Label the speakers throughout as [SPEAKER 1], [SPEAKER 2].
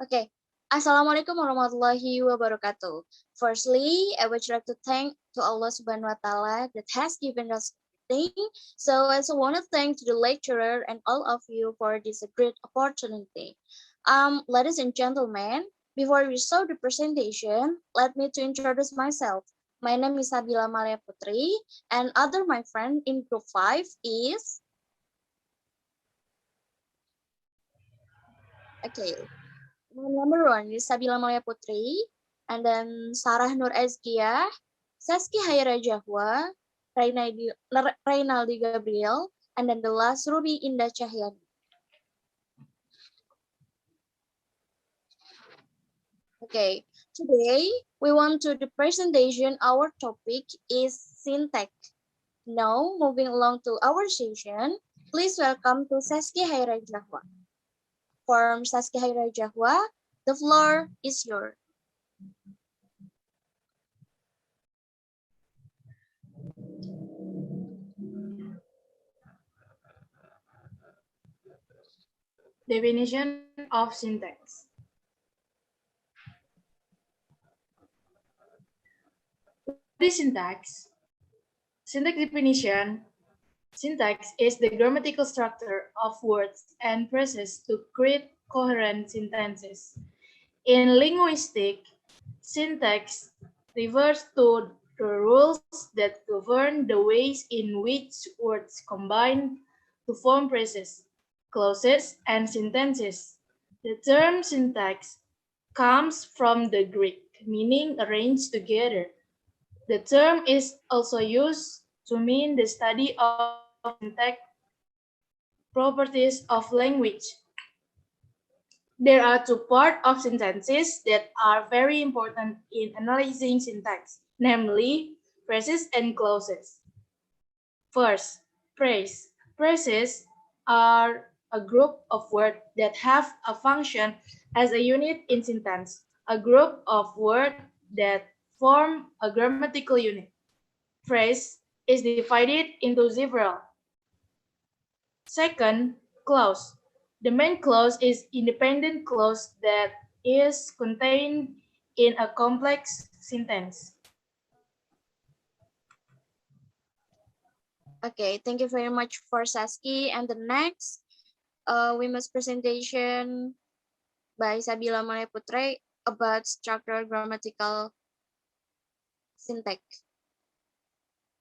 [SPEAKER 1] Okay. Assalamualaikum warahmatullahi wabarakatuh. Firstly, I would like to thank to Allah Subhanahu wa Taala that has given us everything. So I also want to thank to the lecturer and all of you for this great opportunity. Ladies and gentlemen, before we start the presentation, let me to introduce myself. My name is Sabila Maria Putri, and other my friend in group 5 is okay. Number one is Sabila Maya Putri, and then Sarah Nur Ezkia, Saski Haira Jahwa, Reynaldi Gabriel, and then the last Ruby Indah Cahyani. Okay, today we want to the presentation. Our topic is syntax. Now, moving along to our session, please welcome to Saski Haira Jahwa. From Saski Haira Jahwa, the floor is yours.
[SPEAKER 2] Definition of syntax. What is syntax? Syntax definition. Syntax is the grammatical structure of words and phrases to create coherent sentences. In linguistics, syntax refers to the rules that govern the ways in which words combine to form phrases, clauses, and sentences. The term syntax comes from the Greek, meaning arranged together. The term is also used to mean the study of syntax properties of language. There are two parts of sentences that are very important in analyzing syntax, namely phrases and clauses. First, phrase. Phrases are a group of words that have a function as a unit in sentence, a group of words that form a grammatical unit. Phrase is divided into several. Second, clause. The main clause is independent clause that is contained in a complex sentence.
[SPEAKER 1] Okay, thank you very much for Saski. And the next, we must presentation by Sabila Mane Putre about structural grammatical syntax.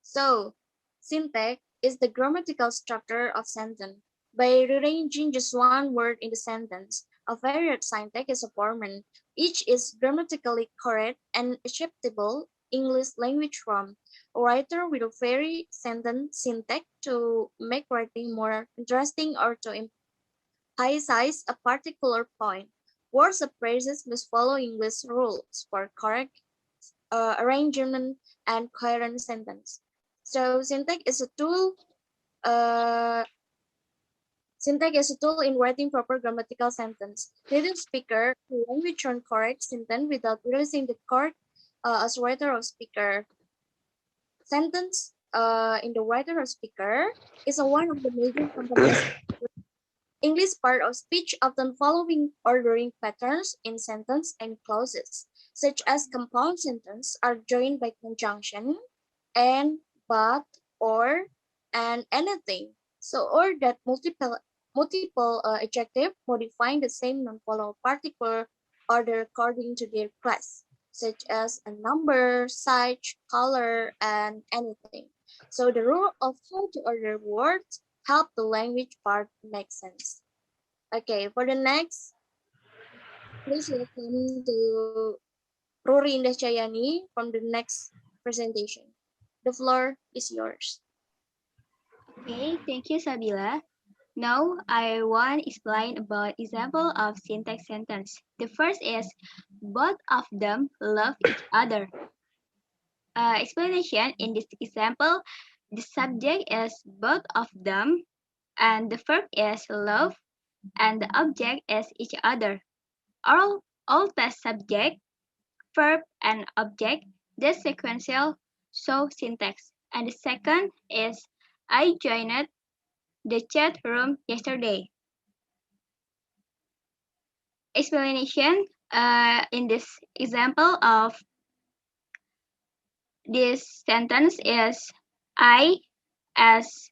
[SPEAKER 1] So, syntax is the grammatical structure of sentence. By rearranging just one word in the sentence, a varied syntax is formed. Each is grammatically correct and acceptable English language form. A writer will vary sentence syntax to make writing more interesting or to emphasize a particular point. Words or phrases must follow English rules for correct arrangement and coherent sentence. So uh, syntax is a tool in writing proper grammatical sentence. Native speaker can language on correct sentence without realizing the correct as writer or speaker. Sentence in the writer or speaker is one of the major components English part of speech often following ordering patterns in sentence and clauses, such as compound sentences are joined by conjunction and, but, or, and anything. So, or that multiple adjective modifying the same non-follow particular order according to their class, such as a number, size, color, and anything. So the rule of how to order words help the language part make sense. Okay, for the next, please welcome to Rory Indah Chayani from the next presentation. The floor is yours.
[SPEAKER 3] Okay, thank you, Sabila. Now, I want to explain about example of syntax sentence. The first is, both of them love each other. Explanation, in this example, the subject is both of them, and the verb is love, and the object is each other. All test subject, verb, and object, the sequential show syntax. And the second is, I joined the chat room yesterday. Explanation in this example of this sentence is I as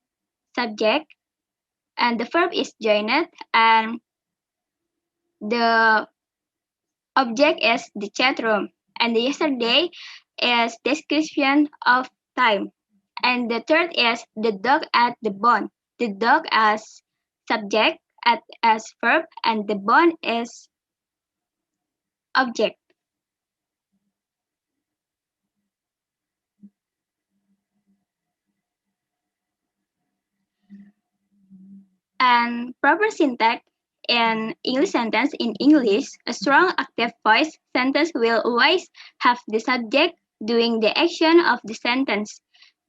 [SPEAKER 3] subject and the verb is joined and the object is the chat room and the yesterday is description of time and the third is the dog at the bone. The dog as subject as verb and the bone is object. And proper syntax in English sentence in English, a strong active voice sentence will always have the subject doing the action of the sentence.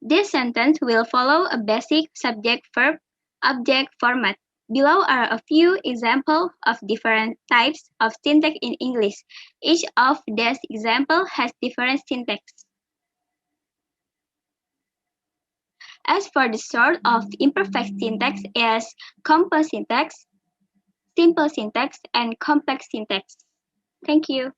[SPEAKER 3] This sentence will follow a basic subject-verb-object format. Below are a few examples of different types of syntax in English. Each of these examples has different syntax. As for the sort of imperfect syntax is compound syntax, simple syntax, and complex syntax. Thank you.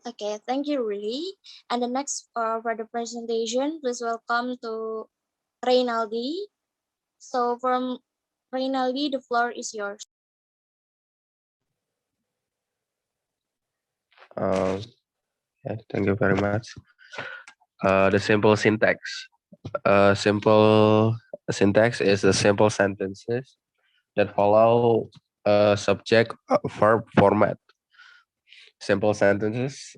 [SPEAKER 1] Okay, thank you, Rudy. And the next for the presentation, please welcome to Reynaldi. So from Reynaldi, the floor is yours.
[SPEAKER 4] Yeah, thank you very much. The simple syntax. Simple syntax is the simple sentences that follow a subject verb format. Simple sentences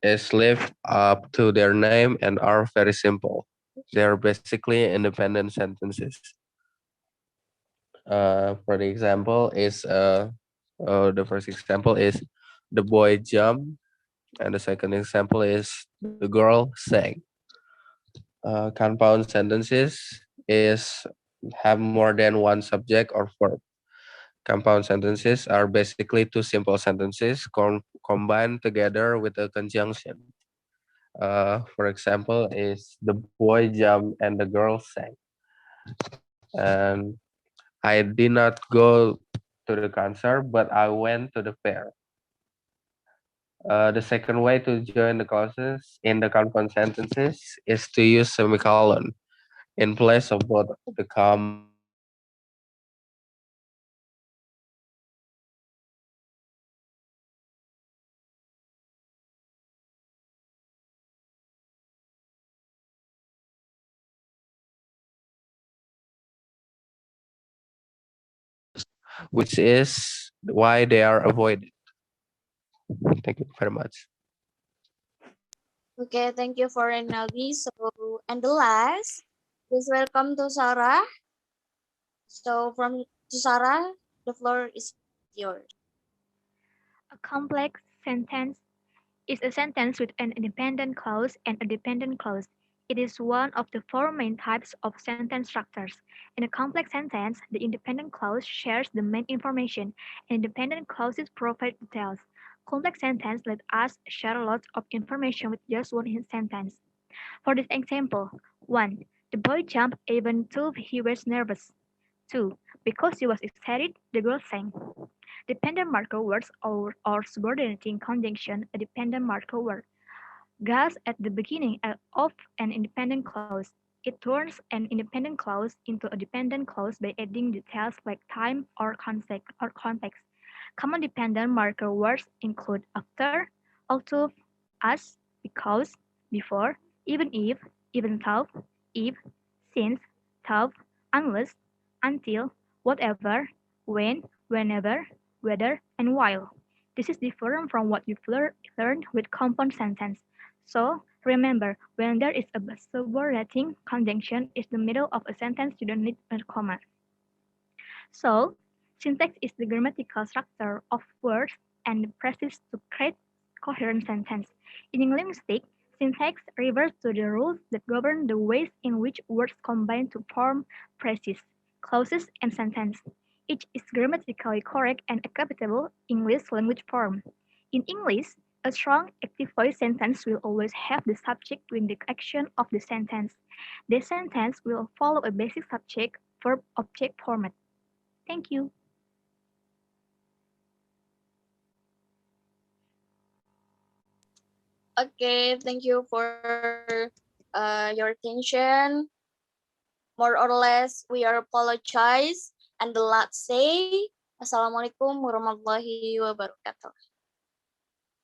[SPEAKER 4] is live up to their name and are very simple. They are basically independent sentences. For the example is the first example is the boy jumped, and the second example is the girl sang. Compound sentences is have more than one subject or verb. Compound sentences are basically two simple sentences combined together with a conjunction. For example, is the boy jumped and the girl sang. And I did not go to the concert, but I went to the fair. The second way to join the clauses in the compound sentences is to use semicolon in place of both the comma and the period. Which is why they are avoided. Thank you very much.
[SPEAKER 1] Okay, thank you for Reynaldi. So, and the last, please welcome to Sarah. So from to Sarah, the floor is yours.
[SPEAKER 5] A complex sentence is a sentence with an independent clause and a dependent clause. It is one of the four main types of sentence structures. In a complex sentence, the independent clause shares the main information, and independent clauses provide details. Complex sentences let us share lots of information with just one sentence. For this example, 1. The boy jumped even though he was nervous. 2. Because he was excited, the girl sang. Dependent marker words or subordinating conjunction, a dependent marker word, goes at the beginning of an independent clause. It turns an independent clause into a dependent clause by adding details like time or context. Common dependent marker words include after, although, as, because, before, even though, if, since, though, unless, until, whatever, when, whenever, whether, and while. This is different from what you've learned with compound sentence. So remember, when there is a subordinating conjunction in the middle of a sentence, you don't need a comma. So syntax is the grammatical structure of words and phrases to create coherent sentence. In linguistics, syntax refers to the rules that govern the ways in which words combine to form phrases, clauses, and sentences. Each is grammatically correct and acceptable English language form. In English, a strong active voice sentence will always have the subject doing the action of the sentence. The sentence will follow a basic subject verb object format. Thank you.
[SPEAKER 1] Okay, thank you for your attention. More or less, we are apologize. And the last say, Assalamualaikum warahmatullahi wabarakatuh.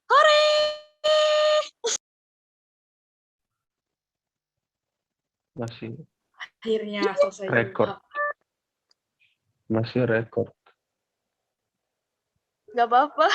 [SPEAKER 1] Hore!
[SPEAKER 4] Masih
[SPEAKER 2] Akhirnya selesai
[SPEAKER 4] Rekor.
[SPEAKER 2] juga.
[SPEAKER 4] masih rekor.
[SPEAKER 1] Gak apa-apa.